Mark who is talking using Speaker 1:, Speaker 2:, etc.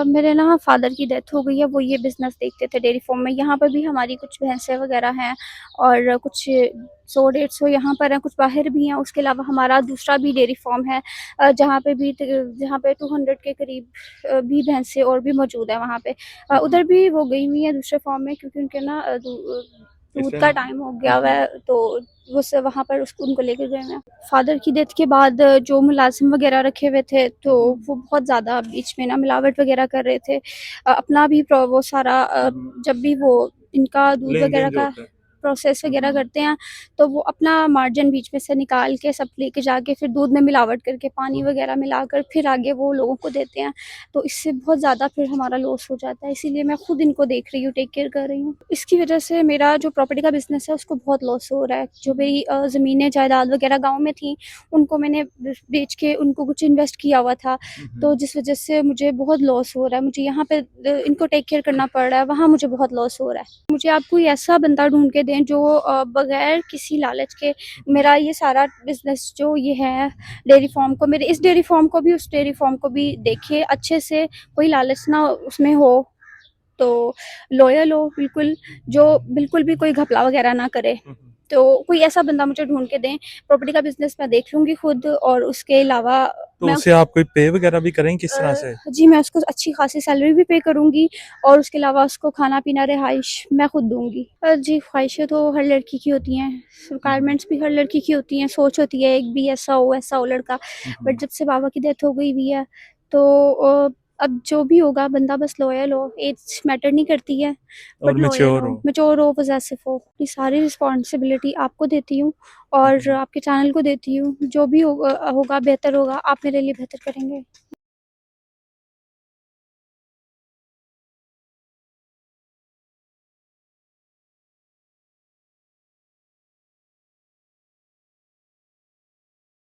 Speaker 1: मेरे ना फादर की डेथ हो गई है, वो ये बिज़नेस देखते थे डेयरी फार्म में। यहाँ पर भी हमारी कुछ भैंसें वगैरह हैं और कुछ 100 150 यहाँ पर हैं, कुछ बाहर भी हैं। उसके अलावा हमारा दूसरा भी डेयरी फार्म है जहाँ पे 200 के करीब भी भैंसें और भी मौजूद हैं वहाँ पे। उधर भी वो गई हुई हैं दूसरे फार्म में, क्योंकि उनके ना दूध का टाइम हो गया हुआ है, तो वो से वहाँ पर उसको उनको लेके गए हैं। फादर की डेथ के बाद जो मुलाजिम वगैरह रखे हुए थे, तो वो बहुत ज़्यादा बीच में ना मिलावट वगैरह कर रहे थे। अपना भी वो सारा जब भी वो इनका दूध
Speaker 2: लेन
Speaker 1: वगैरह
Speaker 2: देन जो
Speaker 1: का
Speaker 2: होता है।
Speaker 1: प्रोसेस वगैरह करते हैं, तो वो अपना मार्जिन बीच में से निकाल के सब लेके जाके फिर दूध में मिलावट करके पानी वगैरह मिलाकर फिर आगे वो लोगों को देते हैं। तो इससे बहुत ज़्यादा फिर हमारा लॉस हो जाता है, इसीलिए मैं खुद इनको देख रही हूँ, टेक केयर कर रही हूँ। इसकी वजह से मेरा जो प्रॉपर्टी का बिजनेस है उसको बहुत लॉस हो रहा है। जो मेरी ज़मीनें जायदाद वगैरह गाँव में थी, उनको मैंने बेच के उनको कुछ इन्वेस्ट किया हुआ था, तो जिस वजह से मुझे बहुत लॉस हो रहा है। मुझे यहाँ पे इनको टेक केयर करना पड़ रहा है, वहाँ मुझे बहुत लॉस हो रहा है। मुझे आप कोई ऐसा बंदा ढूँढ के दें जो बगैर किसी लालच के मेरा ये सारा बिज़नेस जो ये है डेयरी फार्म को, मेरे इस डेयरी फार्म को भी उस डेयरी फार्म को भी देखे अच्छे से, कोई लालच ना उसमें हो, तो लॉयल हो बिल्कुल, जो बिल्कुल भी कोई घपला वगैरह ना करे। तो कोई ऐसा बंदा मुझे ढूँढ के दें। प्रॉपर्टी का बिज़नेस मैं देख लूँगी खुद, और उसके अलावा
Speaker 2: तो
Speaker 1: मैं
Speaker 2: उसे आप कोई पे वगैरह भी करेंगे किस तरह से?
Speaker 1: जी, मैं उसको अच्छी खासी सैलरी भी पे करूँगी, और उसके अलावा उसको खाना-पीना, रिहाइश मैं खुद दूँगी। जी, ख्वाहिशें तो हर लड़की की होती हैं, रिक्वायरमेंट्स भी हर लड़की की होती हैं, सोच होती है एक भी ऐसा हो लड़का। बट जब से बाबा की डेथ हो गई हुई है, तो अब जो भी होगा बंदा बस लॉयल हो, एज मैटर नहीं करती है,
Speaker 2: और
Speaker 1: बट लॉयल
Speaker 2: मैच्योर
Speaker 1: हो,
Speaker 2: हो।
Speaker 1: मैच्योर हो, पॉसेसिव हो। ये सारी रिस्पॉन्सिबिलिटी आपको देती हूँ और आपके चैनल को देती हूँ। जो भी होगा बेहतर होगा, आप मेरे लिए बेहतर करेंगे।